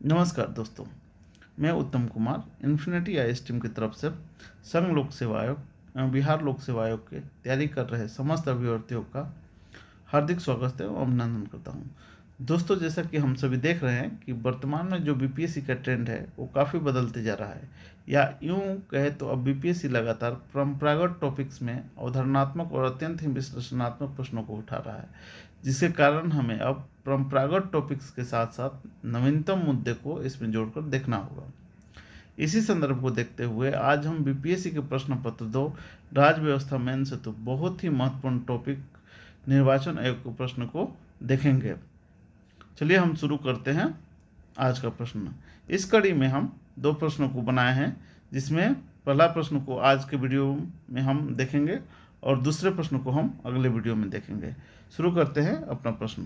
नमस्कार दोस्तों, मैं उत्तम कुमार इन्फिनिटी आईएएस टीम की तरफ से संघ लोक सेवा आयोग एवं बिहार लोक सेवा आयोग के तैयारी कर रहे समस्त अभ्यर्थियों का हार्दिक स्वागत एवं अभिनंदन करता हूं। दोस्तों, जैसा कि हम सभी देख रहे हैं कि वर्तमान में जो बीपीएससी का ट्रेंड है वो काफ़ी बदलते जा रहा है, या यूं कहे तो अब बीपीएससी लगातार परंपरागत टॉपिक्स में अवधारणात्मक और अत्यंत ही विश्लेषणात्मक प्रश्नों को उठा रहा है, जिसके कारण हमें अब परंपरागत टॉपिक्स के साथ साथ नवीनतम मुद्दे को इसमें जोड़कर देखना होगा। इसी संदर्भ को देखते हुए आज हम बीपीएससी के प्रश्न पत्र 2 राज्य व्यवस्था मेन से तो बहुत ही महत्वपूर्ण टॉपिक निर्वाचन आयोग के प्रश्न को देखेंगे। चलिए हम शुरू करते हैं आज का प्रश्न। इस कड़ी में हम 2 प्रश्नों को बनाए हैं, जिसमें पहला प्रश्न को आज के वीडियो में हम देखेंगे और दूसरे प्रश्न को हम अगले वीडियो में देखेंगे। शुरू करते हैं अपना प्रश्न।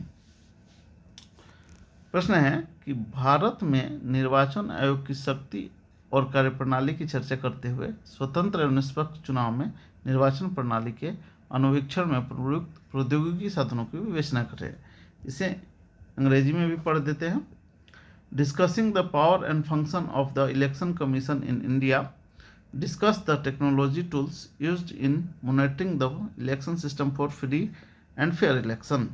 प्रश्न है कि भारत में निर्वाचन आयोग की शक्ति और कार्यप्रणाली की चर्चा करते हुए स्वतंत्र एवं निष्पक्ष चुनाव में निर्वाचन प्रणाली के अनुवीक्षण में प्रयुक्त प्रौद्योगिकी साधनों की विवेचना करें। इसे अंग्रेजी में भी पढ़ देते हैं। Discussing the power and function of the election commission in India, discuss the technology tools used in monitoring the election system for free and fair election.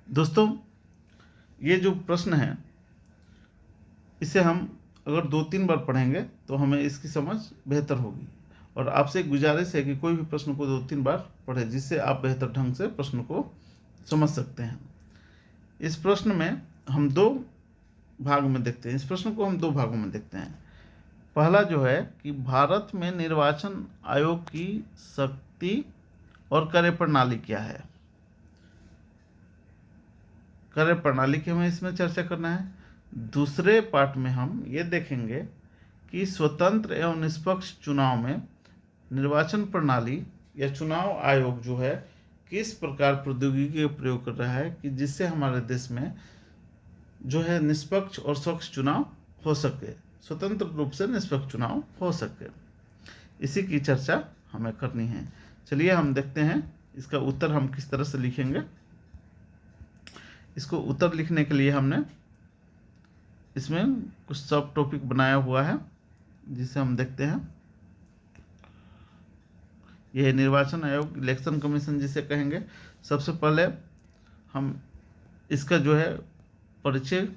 दोस्तों, ये जो प्रश्न है इसे हम अगर 2-3 बार पढ़ेंगे तो हमें इसकी समझ बेहतर होगी, और आपसे एक गुजारिश है कि कोई भी प्रश्न को 2-3 बार पढ़ें, जिससे आप बेहतर ढंग से प्रश्न को समझ सकते हैं। इस प्रश्न में हम 2 भाग में देखते हैं। इस प्रश्न को हम 2 भागों में देखते हैं। पहला जो है कि भारत में निर्वाचन आयोग की शक्ति और कार्यप्रणाली क्या है। कार्यप्रणाली की हमें इसमें चर्चा करना है। दूसरे पार्ट में हम ये देखेंगे कि स्वतंत्र एवं निष्पक्ष चुनाव में निर्वाचन प्रणाली या चुनाव आयोग जो है किस प्रकार प्रौद्योगिकी का प्रयोग कर रहा है कि जिससे हमारे देश में जो है निष्पक्ष और स्वच्छ चुनाव हो सके, स्वतंत्र रूप से निष्पक्ष चुनाव हो सके। इसी की चर्चा हमें करनी है। चलिए हम देखते हैं इसका उत्तर हम किस तरह से लिखेंगे। इसको उत्तर लिखने के लिए हमने इसमें कुछ सब टॉपिक बनाया हुआ है, जिसे हम देखते हैं। यह निर्वाचन आयोग, इलेक्शन कमीशन जिसे कहेंगे। सबसे पहले हम इसका जो है परिचय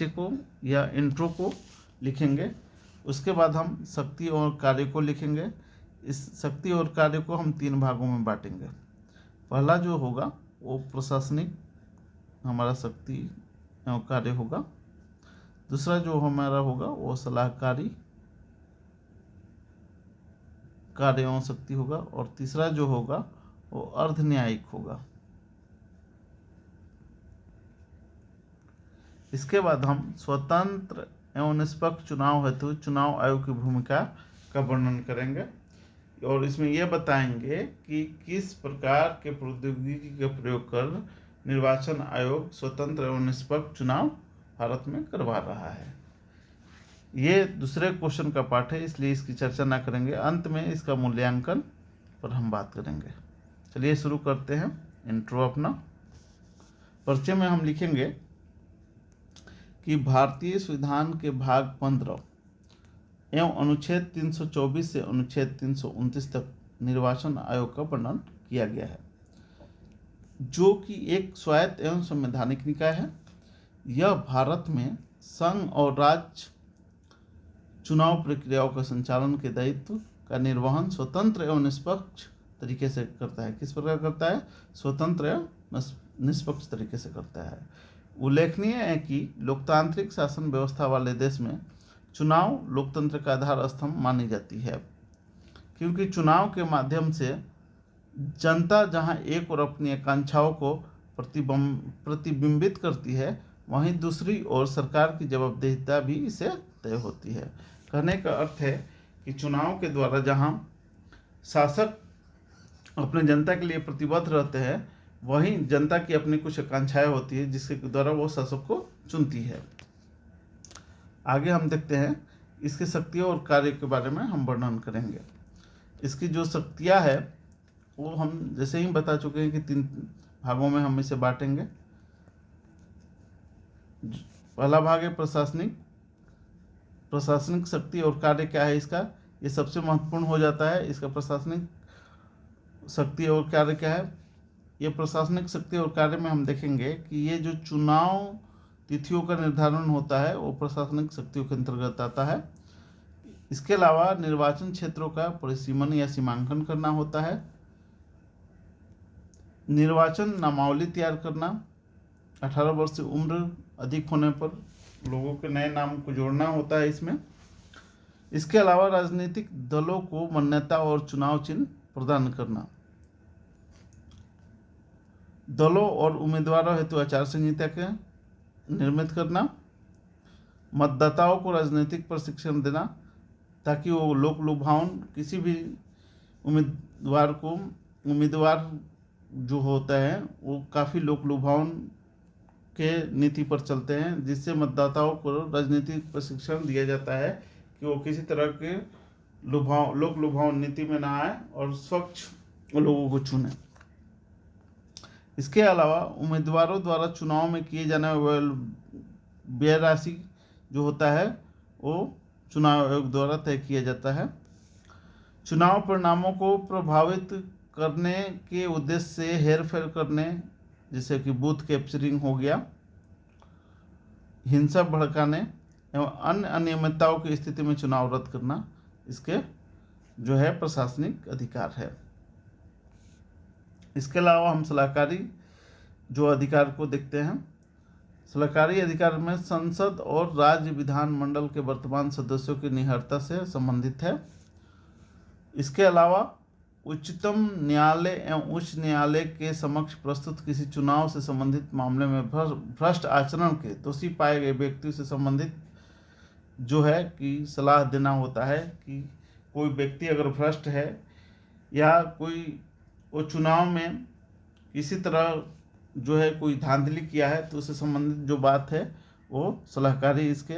को या इंट्रो को लिखेंगे। उसके बाद हम शक्ति और कार्य को लिखेंगे। इस शक्ति और कार्य को हम 3 भागों में बांटेंगे। पहला जो होगा वो प्रशासनिक हमारा शक्ति एवं कार्य होगा। दूसरा जो हमारा होगा वो सलाहकारी कार्य एवं शक्ति होगा, और तीसरा जो होगा वो अर्ध न्यायिक होगा। इसके बाद हम स्वतंत्र एवं निष्पक्ष चुनाव हेतु चुनाव आयोग की भूमिका का वर्णन करेंगे, और इसमें यह बताएंगे कि किस प्रकार के प्रौद्योगिकी का प्रयोग कर निर्वाचन आयोग स्वतंत्र एवं निष्पक्ष चुनाव भारत में करवा रहा है। ये दूसरे क्वेश्चन का पार्ट है, इसलिए इसकी चर्चा ना करेंगे। अंत में इसका मूल्यांकन पर हम बात करेंगे। चलिए शुरू करते हैं इंट्रो अपना। परिचय में हम लिखेंगे कि भारतीय संविधान के भाग 15 एवं अनुच्छेद 324 से अनुच्छेद 329 तक निर्वाचन आयोग का वर्णन किया गया है, जो कि एक स्वायत्त एवं संवैधानिक निकाय है। यह भारत में संघ और राज्य चुनाव प्रक्रियाओं का संचालन के दायित्व का निर्वहन स्वतंत्र एवं निष्पक्ष तरीके से करता है। किस प्रकार करता है? स्वतंत्र एवं निष्पक्ष तरीके से करता है। उल्लेखनीय है कि लोकतांत्रिक शासन व्यवस्था वाले देश में चुनाव लोकतंत्र का आधार स्तंभ मानी जाती है, क्योंकि चुनाव के माध्यम से जनता जहां एक ओर अपनी आकांक्षाओं को प्रतिबिंबित करती है, वहीं दूसरी ओर सरकार की जवाबदेहिता भी इसे तय होती है। कहने का अर्थ है कि चुनाव के द्वारा जहां शासक अपने जनता के लिए प्रतिबद्ध रहते हैं, वहीं जनता की अपनी कुछ आकांक्षाएं होती है, जिसके द्वारा वो शासक को चुनती है। आगे हम देखते हैं इसके शक्तियों और कार्य के बारे में हम वर्णन करेंगे। इसकी जो शक्तियाँ है वो हम जैसे ही बता चुके हैं कि 3 भागों में हम इसे बांटेंगे। पहला भाग है प्रशासनिक शक्ति और कार्य क्या है इसका, ये सबसे महत्वपूर्ण हो जाता है। इसका प्रशासनिक शक्ति और कार्य क्या है, ये प्रशासनिक शक्ति और कार्य में हम देखेंगे कि ये जो चुनाव तिथियों का निर्धारण होता है वो प्रशासनिक शक्तियों के अंतर्गत आता है। इसके अलावा निर्वाचन क्षेत्रों का परिसीमन या सीमांकन करना होता है, निर्वाचन नामावली तैयार करना, 18 वर्ष से उम्र अधिक होने पर लोगों के नए नाम को जोड़ना होता है इसमें। इसके अलावा राजनीतिक दलों को मान्यता और चुनाव चिन्ह प्रदान करना, दलों और उम्मीदवारों हेतु आचार संहिता के निर्मित करना, मतदाताओं को राजनीतिक प्रशिक्षण देना ताकि वो लोक लुभावन किसी भी उम्मीदवार जो होता है वो काफ़ी लोक लुभावन के नीति पर चलते हैं, जिससे मतदाताओं को राजनीतिक प्रशिक्षण दिया जाता है कि वो किसी तरह के लोक लुभावन नीति में ना आए और स्वच्छ लोगों को चुने। इसके अलावा उम्मीदवारों द्वारा चुनाव में किए जाने वाले व्यय राशि जो होता है वो चुनाव आयोग द्वारा तय किया जाता है। चुनाव परिणामों को प्रभावित करने के उद्देश्य से हेरफेर करने, जैसे कि बूथ कैप्चरिंग हो गया, हिंसा भड़काने एवं अन्य अनियमितताओं की स्थिति में चुनाव रद्द करना, इसके जो है प्रशासनिक अधिकार है। इसके अलावा हम सलाहकारी जो अधिकार को देखते हैं। सलाहकारी अधिकार में संसद और राज्य विधानमंडल के वर्तमान सदस्यों की निहरता से संबंधित है। इसके अलावा उच्चतम न्यायालय एवं उच्च न्यायालय के समक्ष प्रस्तुत किसी चुनाव से संबंधित मामले में भ्रष्ट आचरण के दोषी पाए गए व्यक्ति से संबंधित जो है कि सलाह देना होता है कि कोई व्यक्ति अगर भ्रष्ट है या कोई वो चुनाव में किसी तरह जो है कोई धांधली किया है तो उससे संबंधित जो बात है वो सलाहकारी इसके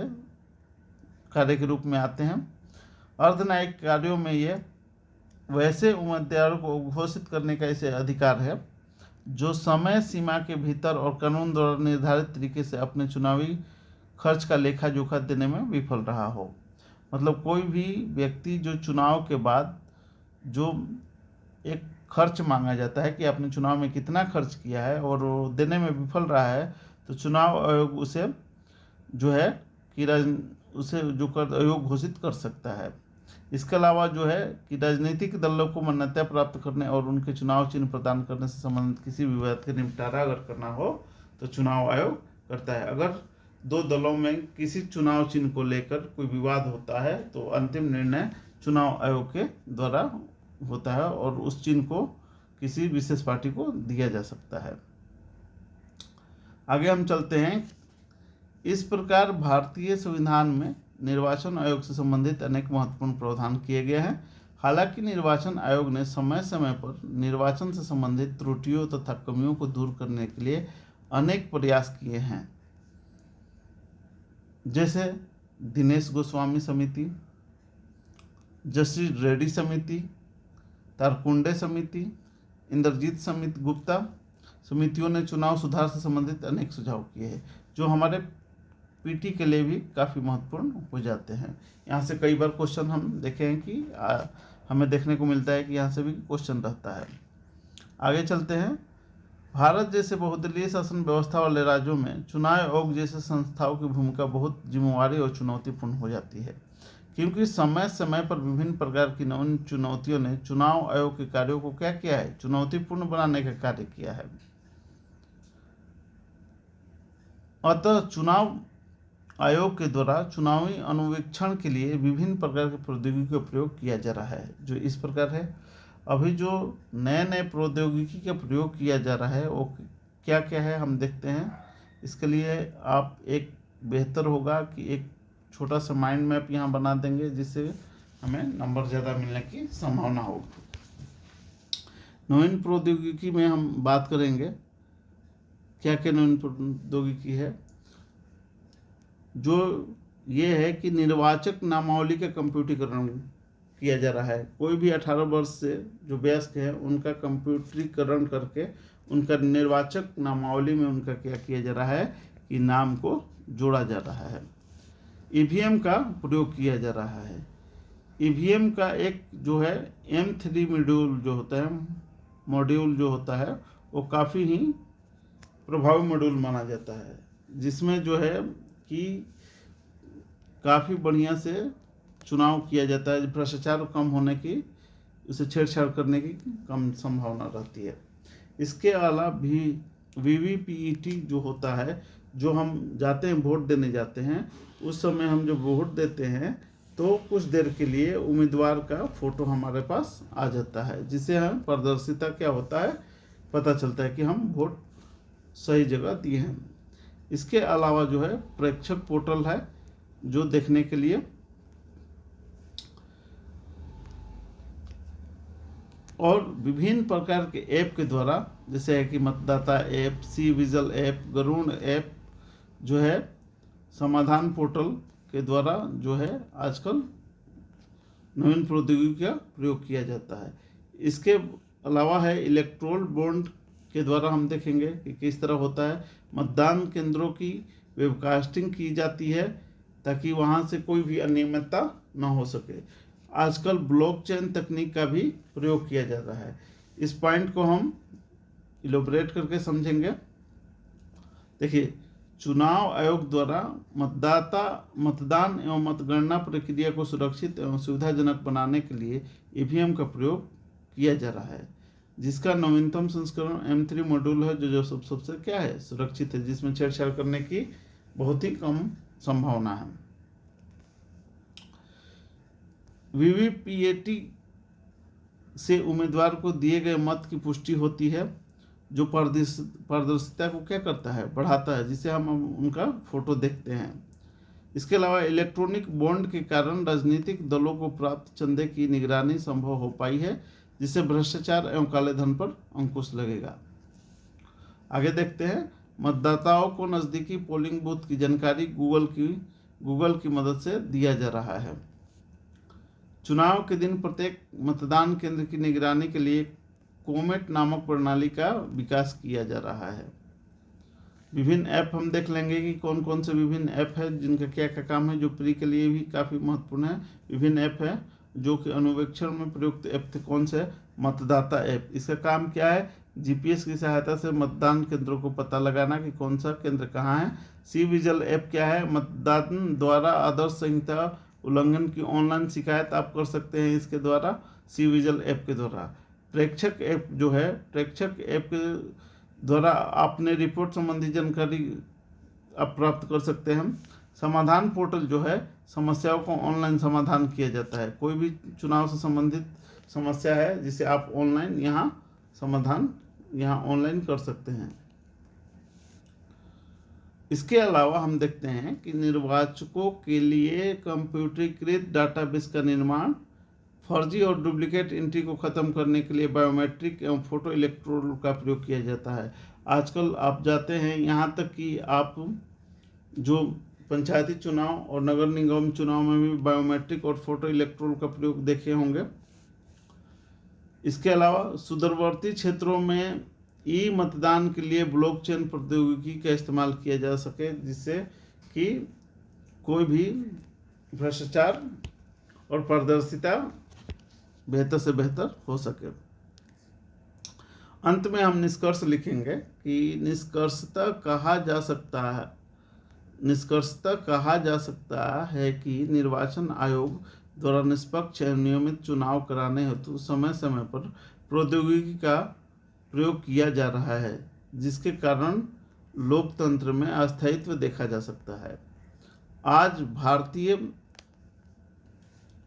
कार्य के रूप में आते हैं। अर्धन्यायिक कार्यों में ये वैसे उम्मीदवारों को घोषित करने का इसे अधिकार है जो समय सीमा के भीतर और कानून द्वारा निर्धारित तरीके से अपने चुनावी खर्च का लेखा जोखा देने में विफल रहा हो। मतलब कोई भी व्यक्ति जो चुनाव के बाद जो एक खर्च मांगा जाता है कि आपने चुनाव में कितना खर्च किया है और वो देने में विफल रहा है तो चुनाव आयोग उसे जो है कि उसे जो कर आयोग घोषित कर सकता है। इसके अलावा जो है कि राजनीतिक दलों को मान्यता प्राप्त करने और उनके चुनाव चिन्ह प्रदान करने से संबंधित किसी भी विवाद का निपटारा अगर करना हो तो चुनाव आयोग करता है। अगर दो दलों में किसी चुनाव चिन्ह को लेकर कोई विवाद होता है तो अंतिम निर्णय चुनाव आयोग के द्वारा होता है और उस चिन्ह को किसी विशेष पार्टी को दिया जा सकता है। आगे हम चलते हैं। इस प्रकार भारतीय संविधान में निर्वाचन आयोग से संबंधित अनेक महत्वपूर्ण प्रावधान किए गए हैं। हालांकि निर्वाचन आयोग ने समय समय पर निर्वाचन से संबंधित त्रुटियों तथा कमियों को दूर करने के लिए अनेक प्रयास किए हैं, जैसे दिनेश गोस्वामी समिति, जस्टिस रेड्डी समिति, तारकुंडे समिति, इंद्रजीत समिति गुप्ता समितियों ने चुनाव सुधार से संबंधित अनेक सुझाव किए हैं जो हमारे पीटी के लिए भी काफ़ी महत्वपूर्ण हो जाते हैं। यहाँ से कई बार क्वेश्चन हम देखे हैं कि हमें देखने को मिलता है कि यहाँ से भी क्वेश्चन रहता है। आगे चलते हैं। भारत जैसे बहुदलीय शासन व्यवस्था वाले राज्यों में चुनाव आयोग जैसे संस्थाओं की भूमिका बहुत जिम्मेवारी और चुनौतीपूर्ण हो जाती है, क्योंकि समय समय पर विभिन्न प्रकार की नवीन चुनौतियों ने चुनाव आयोग के कार्यों को क्या किया है, चुनौतीपूर्ण बनाने का कार्य किया है। अतः चुनाव आयोग के द्वारा चुनावी अनुवीक्षण के लिए विभिन्न प्रकार के प्रौद्योगिकी का प्रयोग किया जा रहा है, जो इस प्रकार है। अभी जो नए नए प्रौद्योगिकी का प्रयोग किया जा रहा है वो क्या क्या है हम देखते हैं। इसके लिए आप एक बेहतर होगा कि एक छोटा सा माइंड मैप यहाँ बना देंगे जिससे हमें नंबर ज़्यादा मिलने की संभावना होगी। नवीन प्रौद्योगिकी में हम बात करेंगे क्या क्या नवीन प्रौद्योगिकी है। जो ये है कि निर्वाचक नामावली का कंप्यूटरीकरण किया जा रहा है। कोई भी 18 वर्ष से जो वयस्क है उनका कंप्यूटरीकरण करके उनका निर्वाचक नामावली में उनका क्या किया जा रहा है कि नाम को जोड़ा जा रहा है। ईवीएम का प्रयोग किया जा रहा है। ईवीएम का एक जो है M3 मॉड्यूल जो होता है वो काफ़ी ही प्रभावी मॉड्यूल माना जाता है, जिसमें जो है कि काफ़ी बढ़िया से चुनाव किया जाता है। भ्रष्टाचार कम होने की, उसे छेड़छाड़ करने की कम संभावना रहती है। इसके अलावा भी VVPET जो होता है, जो हम जाते हैं वोट देने जाते हैं, उस समय हम जब वोट देते हैं तो कुछ देर के लिए उम्मीदवार का फ़ोटो हमारे पास आ जाता है, जिससे हम पारदर्शिता क्या होता है पता चलता है कि हम वोट सही जगह दिए हैं। इसके अलावा जो है प्रेक्षक पोर्टल है, जो देखने के लिए और विभिन्न प्रकार के ऐप के द्वारा, जैसे है कि मतदाता app, C vigil app, Garuda app जो है समाधान पोर्टल के द्वारा जो है आजकल नवीन प्रौद्योगिकी का प्रयोग किया जाता है। इसके अलावा है इलेक्ट्रोल बॉन्ड के द्वारा हम देखेंगे कि किस तरह होता है। मतदान केंद्रों की वेबकास्टिंग की जाती है ताकि वहाँ से कोई भी अनियमितता न हो सके। आजकल ब्लॉकचेन तकनीक का भी प्रयोग किया जा रहा है। इस पॉइंट को हम इलोबरेट करके समझेंगे। देखिए, चुनाव आयोग द्वारा मतदान एवं मतगणना प्रक्रिया को सुरक्षित एवं सुविधाजनक बनाने के लिए ईवीएम का प्रयोग किया जा रहा है, जिसका नवीनतम संस्करण M3 मॉड्यूल है, जो सबसे क्या है सुरक्षित है, जिसमें छेड़छाड़ करने की बहुत ही कम संभावना है। VVPET से उम्मीदवार को दिए गए मत की पुष्टि होती है, जो पारदर्शिता को क्या करता है बढ़ाता है, जिसे हम उनका फोटो देखते हैं। इसके अलावा इलेक्ट्रॉनिक बॉन्ड के कारण राजनीतिक दलों को प्राप्त चंदे की निगरानी संभव हो पाई है, जिससे भ्रष्टाचार एवं काले धन पर अंकुश लगेगा। आगे देखते हैं, मतदाताओं को नज़दीकी पोलिंग बूथ की जानकारी गूगल की मदद से दिया जा रहा है। चुनाव के दिन प्रत्येक मतदान केंद्र की निगरानी के लिए कोमेट नामक प्रणाली का विकास किया जा रहा है। विभिन्न ऐप हम देख लेंगे कि कौन कौन से विभिन्न ऐप है, जिनका क्या क्या काम है, जो प्री के लिए भी काफ़ी महत्वपूर्ण है। विभिन्न ऐप है जो कि अनुवेक्षण में प्रयुक्त ऐप थे। कौन से? मतदाता ऐप। इसका काम क्या है? GPS की सहायता से मतदान केंद्रों को पता लगाना कि कौन सा केंद्र कहाँ है। सी विजिल ऐप क्या है? मतदान द्वारा आदर्श संहिता उल्लंघन की ऑनलाइन शिकायत आप कर सकते हैं इसके द्वारा, सी विजिल ऐप के द्वारा। प्रेक्षक ऐप जो है, प्रेक्षक ऐप के द्वारा आपने रिपोर्ट संबंधी जानकारी आप प्राप्त कर सकते हैं। समाधान पोर्टल जो है, समस्याओं को ऑनलाइन समाधान किया जाता है। कोई भी चुनाव से संबंधित समस्या है जिसे आप ऑनलाइन यहाँ समाधान ऑनलाइन कर सकते हैं। इसके अलावा हम देखते हैं कि निर्वाचकों के लिए कंप्यूटरीकृत डाटाबेस का निर्माण, फर्जी और डुप्लीकेट एंट्री को ख़त्म करने के लिए बायोमेट्रिक एवं फोटो इलेक्ट्रोल का प्रयोग किया जाता है। आजकल आप जाते हैं, यहाँ तक कि आप जो पंचायती चुनाव और नगर निगम चुनाव में भी बायोमेट्रिक और फोटो इलेक्ट्रोल का प्रयोग देखे होंगे। इसके अलावा सुदूरवर्ती क्षेत्रों में मतदान के लिए ब्लॉकचेन प्रौद्योगिकी का इस्तेमाल किया जा सके, जिससे कि कोई भी भ्रष्टाचार और पारदर्शिता बेहतर से बेहतर हो सके। अंत में हम निष्कर्ष लिखेंगे कि निष्कर्षतः कहा जा सकता है कि निर्वाचन आयोग द्वारा निष्पक्ष एवं नियमित चुनाव कराने हेतु समय समय पर प्रौद्योगिकी का प्रयोग किया जा रहा है, जिसके कारण लोकतंत्र में अस्थायित्व देखा जा सकता है।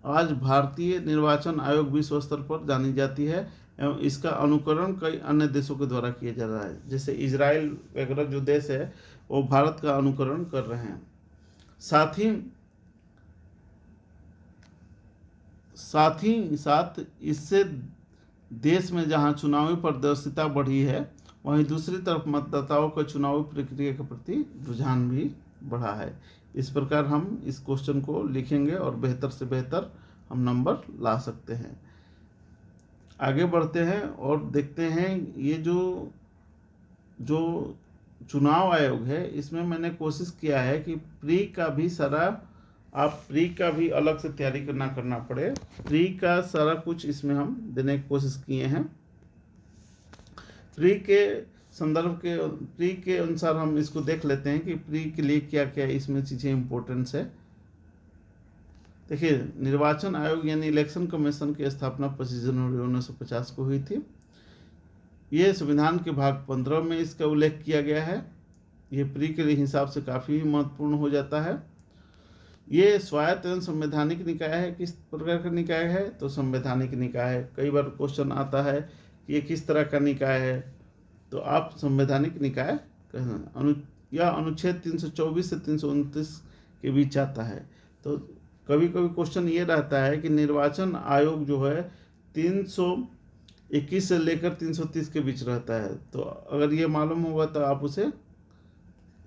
आज भारतीय निर्वाचन आयोग विश्व स्तर पर जानी जाती है एवं इसका अनुकरण कई अन्य देशों के द्वारा किया जा रहा है। जैसे इजराइल वगैरह जो देश है वो भारत का अनुकरण कर रहे हैं। साथ इससे देश में जहां चुनावी पारदर्शिता बढ़ी है, वहीं दूसरी तरफ मतदाताओं का चुनावी प्रक्रिया के प्रति रुझान भी बढ़ा है। इस प्रकार हम इस क्वेश्चन को लिखेंगे और बेहतर से बेहतर हम नंबर ला सकते हैं। आगे बढ़ते हैं और देखते हैं ये जो जो चुनाव आयोग है इसमें मैंने कोशिश किया है कि प्री का भी सारा, आप प्री का भी अलग से तैयारी करना पड़े, प्री का सारा कुछ इसमें हम देने की कोशिश किए हैं। प्री के संदर्भ के, प्री के अनुसार हम इसको देख लेते हैं कि प्री के लिए क्या क्या इसमें चीज़ें इम्पोर्टेंस है। देखिए, निर्वाचन आयोग यानी इलेक्शन कमीशन की स्थापना 25 जनवरी 1950 को हुई थी। ये संविधान के भाग 15 में इसका उल्लेख किया गया है। ये प्री के हिसाब से काफ़ी महत्वपूर्ण हो जाता है। ये स्वायत्त एवं संवैधानिक निकाय है। किस प्रकार का निकाय है? तो संवैधानिक निकाय है। कई बार क्वेश्चन आता है कि ये किस तरह का निकाय है, तो आप संवैधानिक निकाय कहना। यह अनुच्छेद 324 से 329 के बीच आता है। तो कभी कभी क्वेश्चन ये रहता है कि निर्वाचन आयोग जो है 321 से लेकर 330 के बीच रहता है, तो अगर ये मालूम होगा तो आप उसे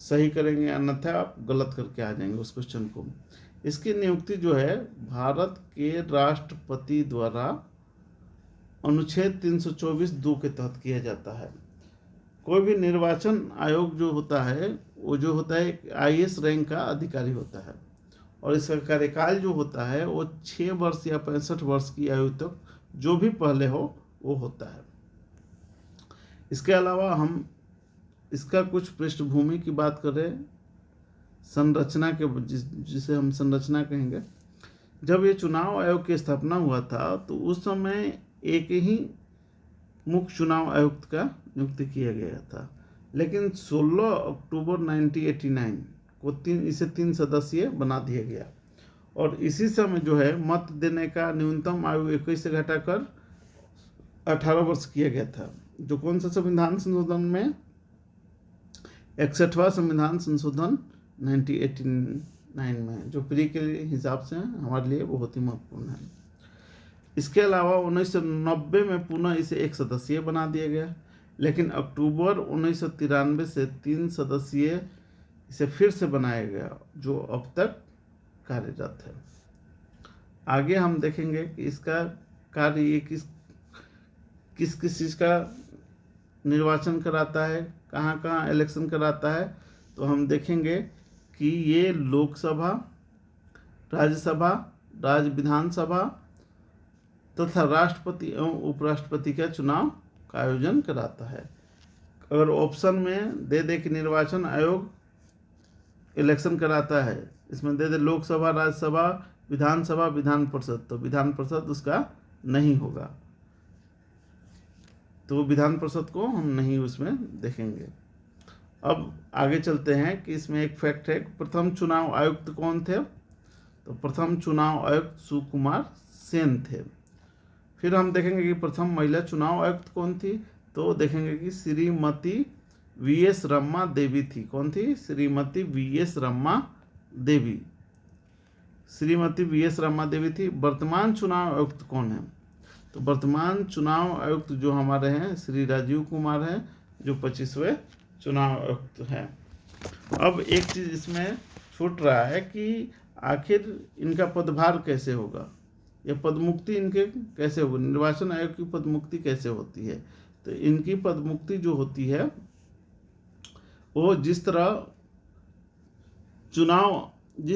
सही करेंगे, अन्यथा आप गलत करके आ जाएंगे उस क्वेश्चन को। इसकी नियुक्ति जो है भारत के राष्ट्रपति द्वारा अनुच्छेद 324(2) के तहत किया जाता है। कोई भी निर्वाचन आयोग जो होता है वो जो होता है एक IAS रैंक का अधिकारी होता है, और इसका कार्यकाल जो होता है वो 6 वर्ष या 65 वर्ष की आयु तक जो भी पहले हो वो होता है। इसके अलावा हम इसका कुछ पृष्ठभूमि की बात करें, संरचना के, जिसे हम संरचना कहेंगे। जब ये चुनाव आयोग की स्थापना हुआ था तो उस समय एक ही मुख्य चुनाव आयुक्त का नियुक्ति किया गया था, लेकिन 16 अक्टूबर 1989 को इसे 3 सदस्यीय बना दिया गया, और इसी समय जो है मत देने का न्यूनतम आयु 21 से घटाकर 18 वर्ष किया गया था। जो कौन सा संविधान संशोधन में? 61वां संविधान संशोधन 1989 में, जो प्री के हिसाब से हमारे लिए बहुत ही महत्वपूर्ण है। इसके अलावा 1990 में पुनः इसे 1 सदस्यीय बना दिया गया, लेकिन अक्टूबर 1993 से 3 सदस्यीय इसे फिर से बनाया गया, जो अब तक कार्यरत है। आगे हम देखेंगे कि इसका कार्य ये किस चीज़ का निर्वाचन कराता है, कहाँ कहाँ इलेक्शन कराता है। तो हम देखेंगे कि ये लोकसभा, राज्यसभा, राज्य विधानसभा तथा राष्ट्रपति एवं उपराष्ट्रपति का चुनाव का आयोजन कराता है। अगर ऑप्शन में दे दे कि निर्वाचन आयोग इलेक्शन कराता है, इसमें दे दे लोकसभा, राज्यसभा, विधानसभा, विधान परिषद, तो विधान परिषद उसका नहीं होगा, तो विधान परिषद को हम नहीं उसमें देखेंगे। अब आगे चलते हैं कि इसमें एक फैक्ट है, प्रथम चुनाव आयुक्त कौन थे? तो प्रथम चुनाव आयुक्त सुकुमार सेन थे। फिर हम देखेंगे कि प्रथम महिला चुनाव आयुक्त कौन थी? तो देखेंगे कि श्रीमती VS रम्मा देवी थी। कौन थी? श्रीमती VS रम्मा देवी। श्रीमती VS रम्मा देवी थी। वर्तमान चुनाव आयुक्त कौन है? तो वर्तमान चुनाव आयुक्त जो हमारे हैं श्री राजीव कुमार हैं, जो 25वें चुनाव आयुक्त हैं। अब एक चीज़ इसमें छूट रहा है कि आखिर इनका पदभार कैसे होगा, या पदमुक्ति इनके कैसे होगी, निर्वाचन आयोग की पदमुक्ति कैसे होती है। तो इनकी पदमुक्ति जो होती है वो जिस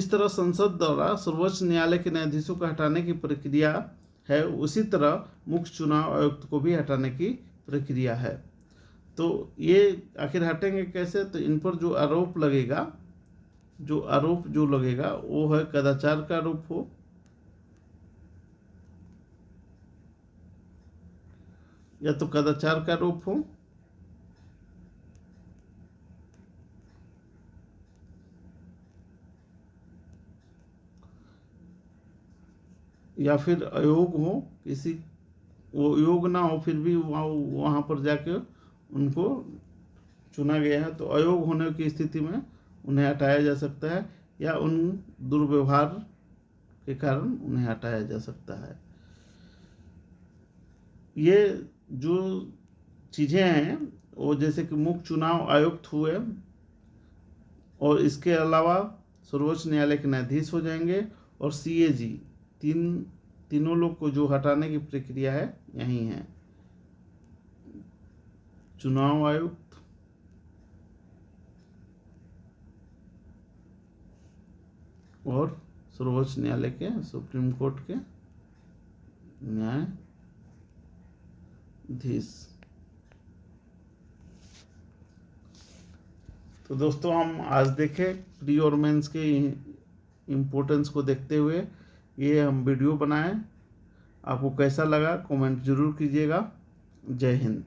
तरह संसद द्वारा सर्वोच्च न्यायालय के न्यायाधीशों को हटाने की प्रक्रिया है, उसी तरह मुख्य चुनाव आयुक्त को भी हटाने की प्रक्रिया है। तो ये आखिर हटेंगे कैसे? तो इन पर जो आरोप लगेगा वो है कदाचार का आरोप हो, या तो कदाचार का आरोप हो, या फिर अयोग हो, किसी वो योग ना हो फिर भी वहाँ पर जाके उनको चुना गया है, तो अयोग होने की स्थिति में उन्हें हटाया जा सकता है, या उन दुर्व्यवहार के कारण उन्हें हटाया जा सकता है। ये जो चीज़ें हैं वो जैसे कि मुख्य चुनाव आयुक्त हुए, और इसके अलावा सर्वोच्च न्यायालय के न्यायाधीश हो जाएंगे, और CAG, तीनों लोग को जो हटाने की प्रक्रिया है यही है। चुनाव आयुक्त, और सर्वोच्च न्यायालय के, सुप्रीम कोर्ट के न्यायाधीश। तो दोस्तों हम आज देखें प्री और मेंस के इम्पोर्टेंस को देखते हुए ये हम वीडियो बनाए। आपको कैसा लगा कमेंट जरूर कीजिएगा। जय हिंद।